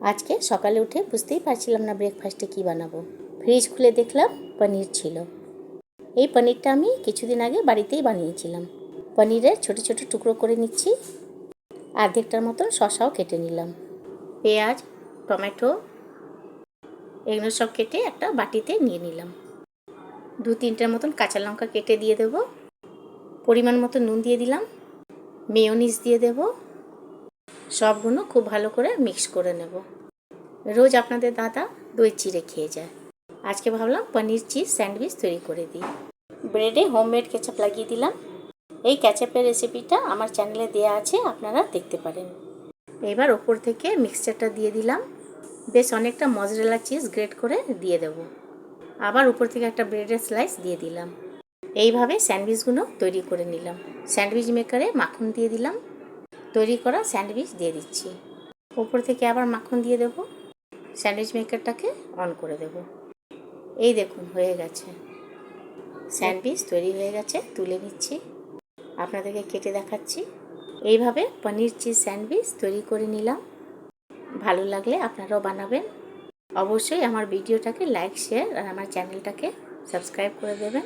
আজকে সকালে উঠে বুঝতেই পারছিলাম না ব্রেকফাস্টে কী বানাবো। ফ্রিজ খুলে দেখলাম পনির ছিল। এই পনিরটা আমি কিছুদিন আগে বাড়িতেই বানিয়েছিলাম। পনিরের ছোট ছোট টুকরো করে নিচ্ছি। অর্ধেকটার মতন শসাও কেটে নিলাম। পেঁয়াজ, টমেটো এগুলো সব কেটে একটা বাটিতে নিয়ে নিলাম। 2-3টার মতন কাঁচা লঙ্কা কেটে দিয়ে দেব। পরিমাণ মতো নুন দিয়ে দিলাম। মেয়োনিজ দিয়ে দেব। সবগুলো খুব ভালো করে মিক্স করে নেব। রোজ আপনাদের দাদা দই চিড়ে খেয়ে যায়, আজকে ভাবলাম পনির চিজ স্যান্ডউইচ তৈরি করে দিই। ব্রেডে হোমমেড কেচাপ লাগিয়ে দিলাম। এই কেচাপের রেসিপিটা আমার চ্যানেলে দেওয়া আছে, আপনারা দেখতে পারেন। এবার ওপর থেকে মিক্সচারটা দিয়ে দিলাম। বেশ অনেকটা মজরেলা চিজ গ্রেট করে দিয়ে দেব। আবার উপর থেকে একটা ব্রেডের স্লাইস দিয়ে দিলাম। এইভাবে স্যান্ডউইচগুলো তৈরি করে নিলাম। স্যান্ডউইচ মেকারে মাখন দিয়ে দিলাম। তৈরি করা স্যান্ডউইচ দিয়ে দিচ্ছি। ওপর থেকে আবার মাখন দিয়ে দেব। স্যান্ডউইচ মেকারটাকে অন করে দেব। এই দেখুন হয়ে গেছে, স্যান্ডউইচ তৈরি হয়ে গেছে। তুলে নিচ্ছি, আপনাদেরকে কেটে দেখাচ্ছি। এইভাবে পনির চিজ স্যান্ডউইচ তৈরি করে নিলাম। ভালো লাগলে আপনারাও বানাবেন। অবশ্যই আমার ভিডিওটাকে লাইক, শেয়ার আর আমার চ্যানেলটাকে সাবস্ক্রাইব করে দেবেন।